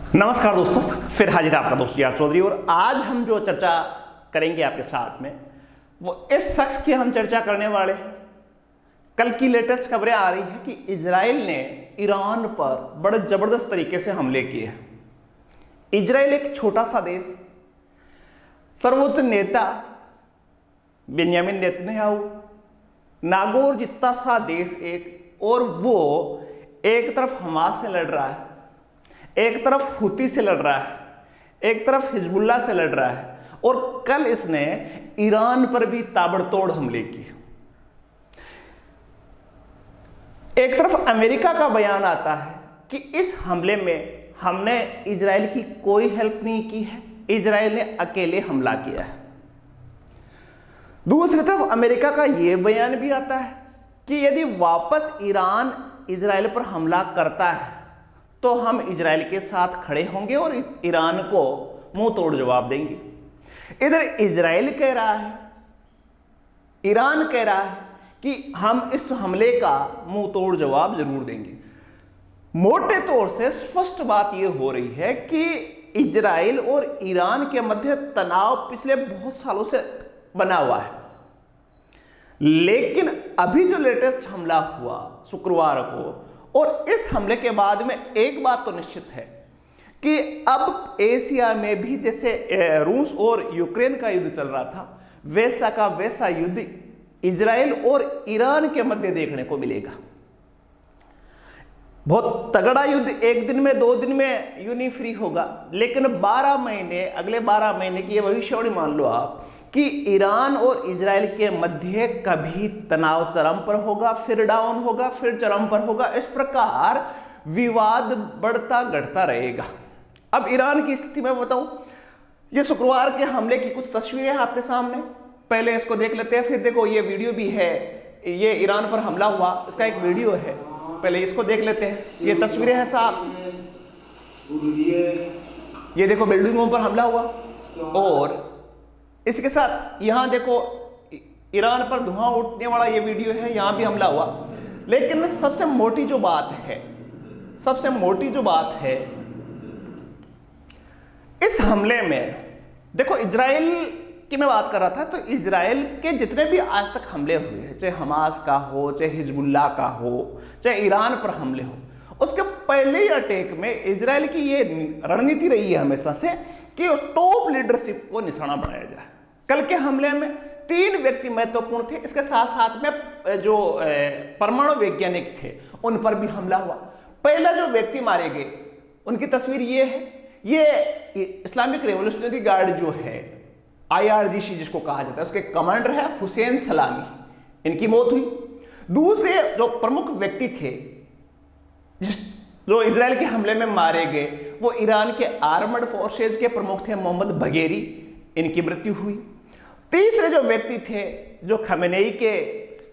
नमस्कार दोस्तों, फिर हाजिर आपका दोस्त यार चौधरी। और आज हम जो चर्चा करेंगे आपके साथ में वो इस शख्स की हम चर्चा करने वाले हैं। कल की लेटेस्ट खबरें आ रही है कि इजराइल ने ईरान पर बड़े जबरदस्त तरीके से हमले किए हैं। इजराइल एक छोटा सा देश, सर्वोच्च नेता बेंजामिन नेतन्याहू, नागौर जितना सा देश एक, और वो एक तरफ हमास से लड़ रहा है, एक तरफ हुती से लड़ रहा है, एक तरफ हिजबुल्लाह से लड़ रहा है, और कल इसने ईरान पर भी ताबड़तोड़ हमले किए। एक तरफ अमेरिका का बयान आता है कि इस हमले में हमने इजराइल की कोई हेल्प नहीं की है, इजराइल ने अकेले हमला किया है। दूसरी तरफ अमेरिका का यह बयान भी आता है कि यदि वापस ईरान इजराइल पर हमला करता है तो हम इजराइल के साथ खड़े होंगे और ईरान को मुंह तोड़ जवाब देंगे। इधर इजराइल कह रहा है, ईरान कह रहा है कि हम इस हमले का मुंह तोड़ जवाब जरूर देंगे। मोटे तौर से स्पष्ट बात यह हो रही है कि इजराइल और ईरान के मध्य तनाव पिछले बहुत सालों से बना हुआ है, लेकिन अभी जो लेटेस्ट हमला हुआ शुक्रवार को, और इस हमले के बाद में एक बात तो निश्चित है कि अब एशिया में भी जैसे रूस और यूक्रेन का युद्ध चल रहा था, वैसा का वैसा युद्ध इजराइल और ईरान के मध्य देखने को मिलेगा। बहुत तगड़ा युद्ध एक दिन में 2 दिन में यूं नहीं फ्री होगा, लेकिन 12 महीने, अगले 12 महीने की ये भविष्यवाणी मान लो आप कि ईरान और इजराइल के मध्य कभी तनाव चरम पर होगा, फिर डाउन होगा, फिर चरम पर होगा। इस प्रकार विवाद बढ़ता घटता रहेगा। अब ईरान की स्थिति मैं बताऊं, ये शुक्रवार के हमले की कुछ तस्वीरें हैं आपके सामने, पहले इसको देख लेते हैं। फिर देखो ये वीडियो भी है, ये ईरान पर हमला हुआ इसका एक वीडियो है, पहले इसको देख लेते हैं। ये तस्वीरें हैं साहब, ये देखो बिल्डिंगों पर हमला हुआ, और इसके साथ यहां देखो ईरान पर धुआं उठने वाला ये वीडियो है, यहां भी हमला हुआ। लेकिन सबसे मोटी जो बात है इस हमले में, देखो इजराइल की मैं बात कर रहा था, तो इजराइल के जितने भी आज तक हमले हुए हैं, चाहे हमास का हो, चाहे हिजबुल्लाह का हो, चाहे ईरान पर हमले हो, उसके पहले ही अटैक में इजराइल की ये रणनीति रही है हमेशा से कि टॉप लीडरशिप को निशाना बनाया जाए। कल के हमले में 3 व्यक्ति महत्वपूर्ण थे, इसके साथ साथ में जो परमाणु वैज्ञानिक थे उन पर भी हमला हुआ। पहला जो व्यक्ति मारे गए उनकी तस्वीर ये है, ये इस्लामिक रेवोल्यूशनरी गार्ड जो है, IRGC जिसको कहा जाता है, उसके कमांडर है हुसैन सलामी, इनकी मौत हुई। दूसरे जो प्रमुख व्यक्ति थे जो इजराइल के हमले में मारे गए, वो ईरान के आर्मड फोर्सेज के प्रमुख थे मोहम्मद बघेरी, इनकी मृत्यु हुई। तीसरे जो व्यक्ति थे जो खमेनेई के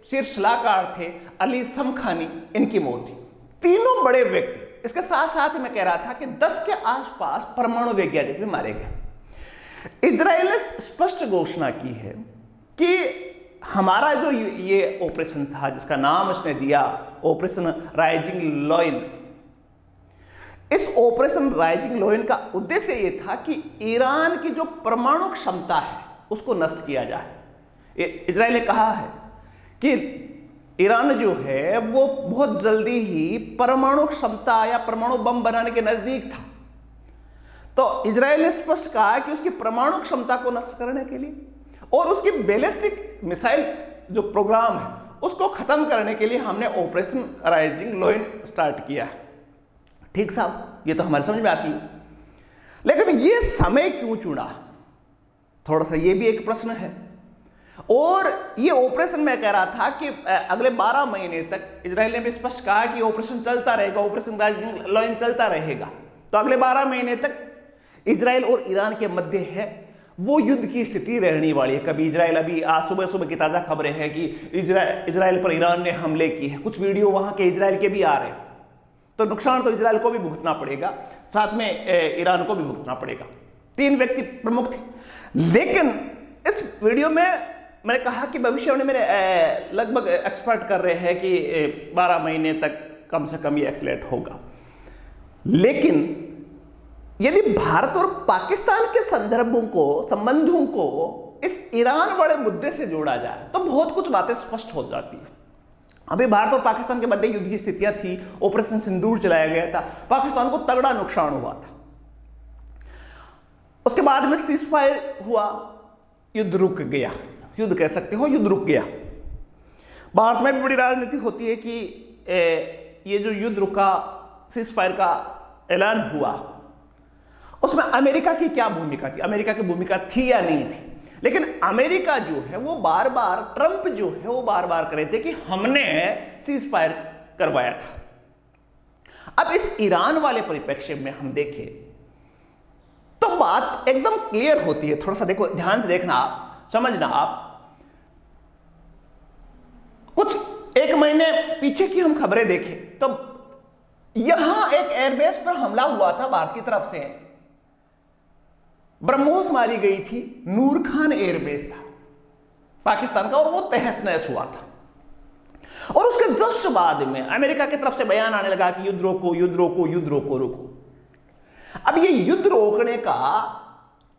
शीर्ष सलाहकार थे अली समखानी, इनकी मौत हुई। तीनों बड़े व्यक्ति। इसके साथ साथ मैं कह रहा था कि 10 के आसपास परमाणु वैज्ञानिक भी मारे गए। इजराइल ने स्पष्ट घोषणा की है कि हमारा जो ये ऑपरेशन था, जिसका नाम इसने दिया ऑपरेशन राइजिंग लायन, इस ऑपरेशन राइजिंग लायन का उद्देश्य यह था कि ईरान की जो परमाणु क्षमता है उसको नष्ट किया जाए। इजराइल ने कहा है कि ईरान जो है वो बहुत जल्दी ही परमाणु क्षमता या परमाणु बम बनाने के नजदीक था, तो इजराइल ने स्पष्ट कहा कि उसकी परमाणु क्षमता को नष्ट करने के लिए और उसकी बैलिस्टिक मिसाइल जो प्रोग्राम है उसको खत्म करने के लिए हमने ऑपरेशन राइजिंग लायन स्टार्ट किया है। ठीक साहब, ये तो हमारे समझ में आती है, लेकिन ये समय क्यों चुना, थोड़ा सा ये भी एक प्रश्न है। और ये ऑपरेशन मैं कह रहा था कि अगले 12 महीने तक इजराइल ने भी स्पष्ट कहा कि ऑपरेशन चलता रहेगा, ऑपरेशन राइजिंग लायन चलता रहेगा। तो अगले 12 महीने तक इजराइल और ईरान के मध्य है वो युद्ध की स्थिति रहने वाली है। कभी इजराइल, अभी आज सुबह की ताज़ा खबरें हैं कि इजराइल पर ईरान ने हमले किए हैं, कुछ वीडियो वहां के इजराइल के भी आ रहे हैं, तो नुकसान तो इजराइल को भी भुगतना पड़ेगा, साथ में ईरान को भी भुगतना पड़ेगा। 3 व्यक्ति प्रमुख थे। लेकिन इस वीडियो में मैंने कहा कि भविष्यवाणी मेरे लगभग एक्सपर्ट कर रहे हैं कि 12 महीने तक कम से कम ये एक्सलेट होगा, लेकिन यदि भारत और पाकिस्तान के संबंधों को इस ईरान वाले मुद्दे से जोड़ा जाए तो बहुत कुछ बातें स्पष्ट हो जाती है। अभी भारत और पाकिस्तान के मध्य युद्ध की स्थितियां थी, ऑपरेशन सिंदूर चलाया गया था, पाकिस्तान को तगड़ा नुकसान हुआ था। उसके बाद में सीज फायर हुआ, युद्ध रुक गया, युद्ध कह सकते हो, युद्ध रुक गया। भारत में भी बड़ी राजनीति होती है कि ये जो युद्ध रुका, सीज फायर का ऐलान हुआ, उसमें अमेरिका की क्या भूमिका थी, अमेरिका की भूमिका थी या नहीं थी। लेकिन अमेरिका जो है वो बार बार, ट्रंप जो है वो बार बार कह रहे थे कि हमने सीज फायर करवाया था। अब इस ईरान वाले परिप्रेक्ष्य में हम देखें तो बात एकदम क्लियर होती है। थोड़ा सा देखो, ध्यान से देखना, आप समझना। आप कुछ एक महीने पीछे की हम खबरें देखें तो यहां एक एयरबेस पर हमला हुआ था भारत की तरफ से, ब्रह्मोस मारी गई थी, नूर खान एयरबेस था पाकिस्तान का, और वो तहस नहस हुआ था। और उसके जस्ट बाद में अमेरिका की तरफ से बयान आने लगा कि युद्ध रोको, युद्ध रोको, युद्ध रोको, रोको। अब ये युद्ध रोकने का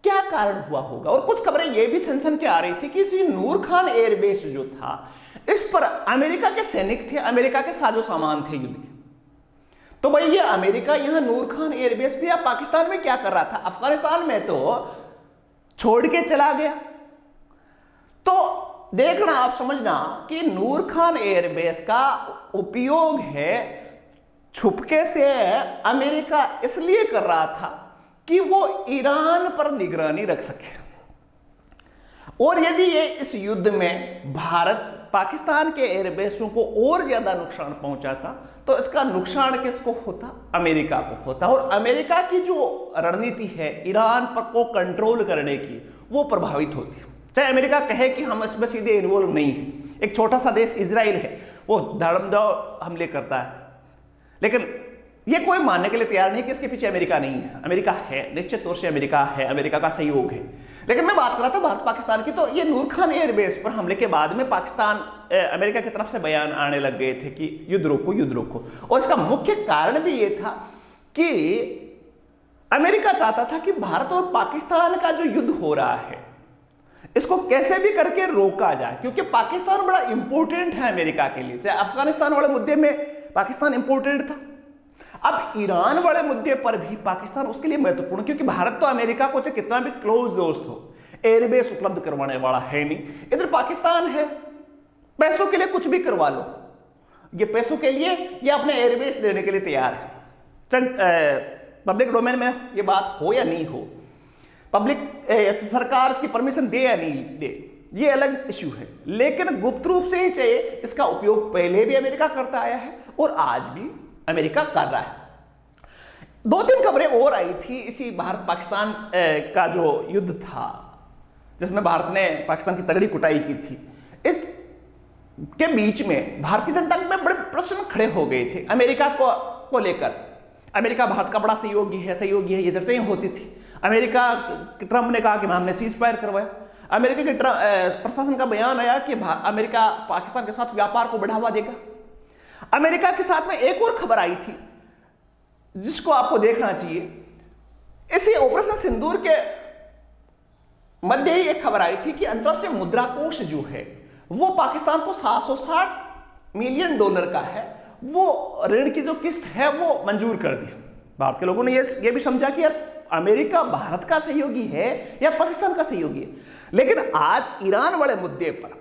क्या कारण हुआ होगा? और कुछ खबरें ये भी सनसन के आ रही थी कि इसी नूर खान एयरबेस जो था, इस पर अमेरिका के सैनिक थे, अमेरिका के साजो सामान थे युद्ध के। तो भाई ये अमेरिका यहां नूर खान एयरबेस पे या पाकिस्तान में क्या कर रहा था? अफगानिस्तान में तो छोड़ के चला गया। तो देखना, आप समझना कि नूर खान एयरबेस का उपयोग है छुपके से अमेरिका इसलिए कर रहा था कि वो ईरान पर निगरानी रख सके। और यदि ये इस युद्ध में भारत पाकिस्तान के एयरबेसों को और ज्यादा नुकसान पहुंचाता तो इसका नुकसान किसको होता? अमेरिका को होता। और अमेरिका की जो रणनीति है ईरान पर को कंट्रोल करने की, वो प्रभावित होती है। चाहे अमेरिका कहे कि हम इसमें सीधे इन्वॉल्व नहीं है, एक छोटा सा देश इजराइल है, वो धड़मदाव हमले करता है, लेकिन ये कोई मानने के लिए तैयार नहीं कि इसके पीछे अमेरिका नहीं है। अमेरिका है, निश्चित तौर से अमेरिका है, अमेरिका का सहयोग है। लेकिन मैं बात कर रहा था भारत पाकिस्तान की, तो ये नूर खान एयरबेस पर हमले के बाद में पाकिस्तान अमेरिका की तरफ से बयान आने लग गए थे कि युद्ध रोको, युद्ध रोको। और इसका मुख्य कारण भी ये था कि अमेरिका चाहता था कि भारत और पाकिस्तान का जो युद्ध हो रहा है इसको कैसे भी करके रोका जाए, क्योंकि पाकिस्तान बड़ा इंपॉर्टेंट है अमेरिका के लिए। चाहे अफगानिस्तान वाले मुद्दे में पाकिस्तान इंपॉर्टेंट था, अब ईरान वाले मुद्दे पर भी पाकिस्तान उसके लिए महत्वपूर्ण, क्योंकि भारत तो अमेरिका को चाहे कितना भी क्लोज दोस्त हो, एयरबेस उपलब्ध करवाने वाला है नहीं। इधर पाकिस्तान है, पैसों के लिए कुछ भी करवा लो, ये पैसों के लिए या अपने एयरबेस देने के लिए तैयार है। पब्लिक डोमेन में ये बात हो या नहीं हो, पब्लिक सरकार इसकी परमिशन दे या नहीं दे, ये अलग इश्यू है। लेकिन गुप्त रूप से ही चाहिए, इसका उपयोग पहले भी अमेरिका करता आया है और आज भी अमेरिका कर रहा है। 2-3 खबरें और आई थी इसी भारत पाकिस्तान का जो युद्ध था, जिसमें भारत ने पाकिस्तान की तगड़ी कुटाई की थी। इस के बीच में भारतीय जनता में बड़े प्रश्न खड़े हो गए थे अमेरिका को लेकर। अमेरिका भारत का बड़ा सहयोगी है, ये चर्चाएं होती थी। अमेरिका ट्रंप ने कहा कि हमने सीज फायर करवाया। अमेरिका के प्रशासन का बयान आया कि अमेरिका पाकिस्तान के साथ व्यापार को बढ़ावा देगा। अमेरिका के साथ में एक और खबर आई थी जिसको आपको देखना चाहिए। इसी ऑपरेशन सिंदूर के मध्य ही एक खबर आई थी कि अंतरराष्ट्रीय मुद्रा कोष जो है वो पाकिस्तान को $760 मिलियन का है, वो ऋण की जो किस्त है वो मंजूर कर दी। भारत के लोगों ने ये भी समझा कि यार अमेरिका भारत का सहयोगी है या पाकिस्तान का सहयोगी है। लेकिन आज ईरान वाले मुद्दे पर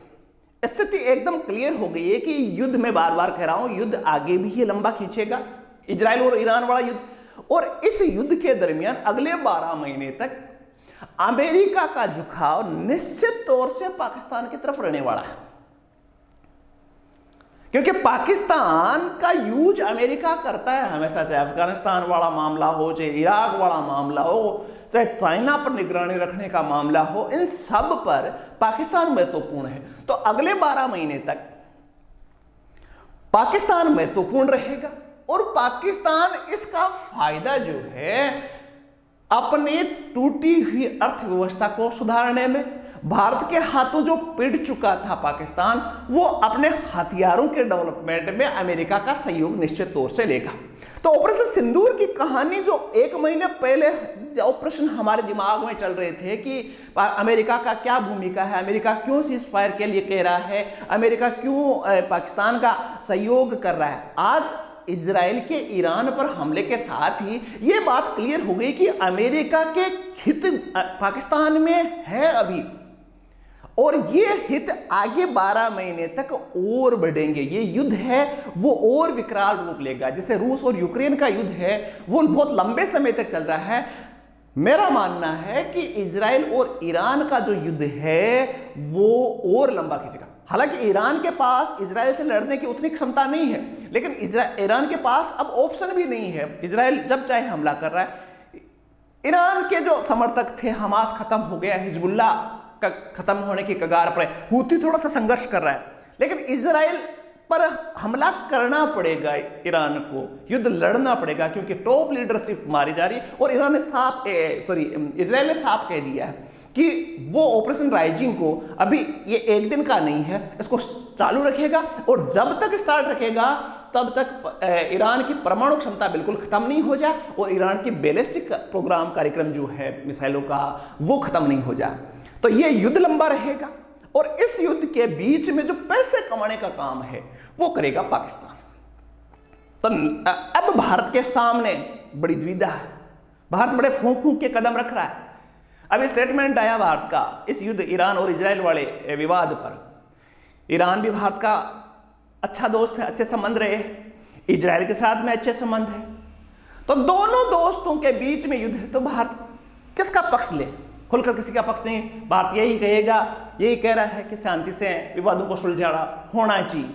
स्थिति एकदम क्लियर हो गई है कि युद्ध, में बार बार कह रहा हूं, युद्ध आगे भी ये लंबा खींचेगा, इजराइल और ईरान वाला युद्ध। और इस युद्ध के दरमियान अगले 12 महीने तक अमेरिका का झुकाव निश्चित तौर से पाकिस्तान की तरफ रहने वाला है, क्योंकि पाकिस्तान का यूज अमेरिका करता है हमेशा, चाहे अफगानिस्तान वाला मामला हो, चाहे इराक वाला मामला हो, चाहे चाइना पर निगरानी रखने का मामला हो, इन सब पर पाकिस्तान महत्वपूर्ण है। तो अगले 12 महीने तक पाकिस्तान महत्वपूर्ण रहेगा और पाकिस्तान इसका फायदा जो है अपनी टूटी हुई अर्थव्यवस्था को सुधारने में, भारत के हाथों जो पिट चुका था पाकिस्तान, वो अपने हथियारों के डेवलपमेंट में अमेरिका का सहयोग निश्चित तौर से लेगा। तो ऑपरेशन सिंदूर की कहानी जो 1 महीने पहले ऑपरेशन हमारे दिमाग में चल रहे थे कि अमेरिका का क्या भूमिका है, अमेरिका क्यों सीज़फायर के लिए कह रहा है, अमेरिका क्यों पाकिस्तान का सहयोग कर रहा है, आज इजराइल के ईरान पर हमले के साथ ही ये बात क्लियर हो गई कि अमेरिका के हित पाकिस्तान में है अभी, और ये हित आगे 12 महीने तक और बढ़ेंगे। ये युद्ध है वो और विकराल रूप लेगा। जैसे रूस और यूक्रेन का युद्ध है वो बहुत लंबे समय तक चल रहा है। मेरा मानना है कि इजराइल और ईरान का जो युद्ध है वो और लंबा खींचेगा। हालांकि ईरान के पास इजराइल से लड़ने की उतनी क्षमता नहीं है, लेकिन ईरान के पास अब ऑप्शन भी नहीं है। इजराइल जब चाहे हमला कर रहा है। ईरान के जो समर्थक थे, हमास खत्म हो गया, हिजबुल्ला का खत्म होने की कगार पर है, हूती थोड़ा सा संघर्ष कर रहा है, लेकिन इजराइल पर हमला करना पड़ेगा, ईरान को युद्ध लड़ना पड़ेगा, क्योंकि टॉप लीडरशिप मारी जा रही है। और ईरान ने इजराइल ने साफ कह दिया है कि वो ऑपरेशन राइजिंग को अभी ये 1 दिन का नहीं है, इसको चालू रखेगा, और जब तक स्टार्ट रखेगा तब तक ईरान की परमाणु क्षमता बिल्कुल खत्म नहीं हो जाए और ईरान की बैलिस्टिक प्रोग्राम कार्यक्रम जो है मिसाइलों का वो खत्म नहीं हो जाए। तो ये युद्ध लंबा रहेगा, और इस युद्ध के बीच में जो पैसे कमाने का काम है वो करेगा पाकिस्तान। तो अब भारत के सामने बड़ी दुविधा है। भारत बड़े फूंक फूंक के कदम रख रहा है। अभी स्टेटमेंट आया भारत का इस युद्ध ईरान और इजराइल वाले विवाद पर। ईरान भी भारत का अच्छा दोस्त है, अच्छे संबंध रहे हैं, इजराइल के साथ में अच्छे संबंध है। तो दोनों दोस्तों के बीच में युद्ध है, तो भारत किसका पक्ष ले? खुलकर किसी का पक्ष नहीं। भारत यही कहेगा, यही कह रहा है कि शांति से विवादों को सुलझाना होना चाहिए।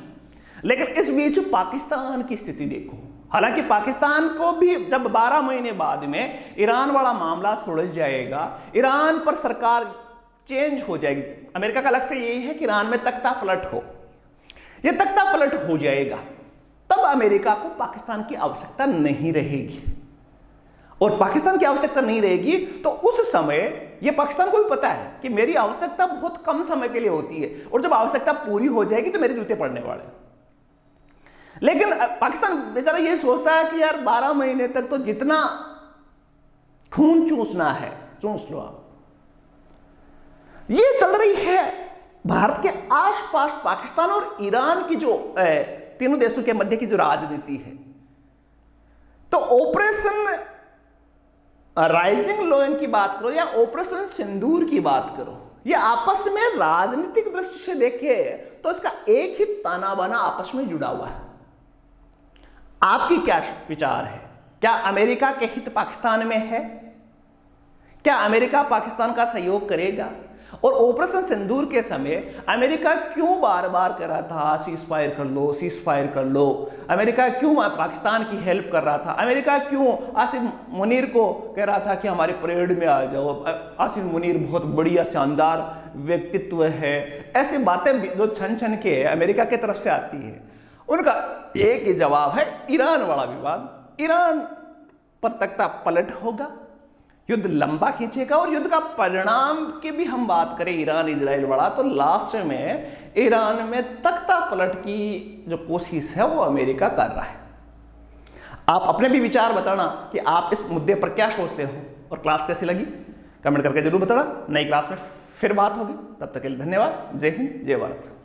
लेकिन इस बीच पाकिस्तान की स्थिति देखो। हालांकि पाकिस्तान को भी जब 12 महीने बाद में ईरान वाला मामला सुलझ जाएगा, ईरान पर सरकार चेंज हो जाएगी। अमेरिका का लक्ष्य यही है कि ईरान में तख्ता पलट हो। यह तख्ता पलट हो जाएगा तब अमेरिका को पाकिस्तान की आवश्यकता नहीं रहेगी, और पाकिस्तान की आवश्यकता नहीं रहेगी तो उस समय यह पाकिस्तान को भी पता है कि मेरी आवश्यकता बहुत कम समय के लिए होती है, और जब आवश्यकता पूरी हो जाएगी तो मेरे जूते पड़ने वाले। लेकिन पाकिस्तान बेचारा ये सोचता है कि यार 12 महीने तक तो जितना खून चूसना है चूस लो आप। ये चल रही है भारत के आसपास पाकिस्तान और ईरान की जो तीनों देशों के मध्य की जो राजनीति है। तो ऑपरेशन राइजिंग लॉयन की बात करो या ऑपरेशन सिंदूर की बात करो, ये आपस में राजनीतिक दृष्टि से देखे तो इसका एक ही ताना बाना आपस में जुड़ा हुआ है। आपकी क्या विचार है? क्या अमेरिका के हित पाकिस्तान में है? क्या अमेरिका पाकिस्तान का सहयोग करेगा? और ऑपरेशन सिंदूर के समय अमेरिका क्यों बार बार कह रहा था सीज फायर कर लो, सीज फायर कर लो? अमेरिका क्यों पाकिस्तान की हेल्प कर रहा था? अमेरिका क्यों आसिफ मुनीर को कह रहा था कि हमारे परेड में आ जाओ? आसिफ मुनीर बहुत बढ़िया शानदार व्यक्तित्व है। ऐसी बातें जो छन छन के अमेरिका की तरफ से आती है, उनका एक ही जवाब है ईरान वाला विवाद। ईरान पर तख्ता पलट होगा, युद्ध लंबा खींचेगा, और युद्ध का परिणाम की भी हम बात करें ईरान इजराइल वाला, तो लास्ट में ईरान में तख्ता पलट की जो कोशिश है वो अमेरिका कर रहा है। आप अपने भी विचार बताना कि आप इस मुद्दे पर क्या सोचते हो, और क्लास कैसी लगी कमेंट करके जरूर बताना। नई क्लास में फिर बात होगी, तब तक के लिए धन्यवाद। जय हिंद, जय भारत।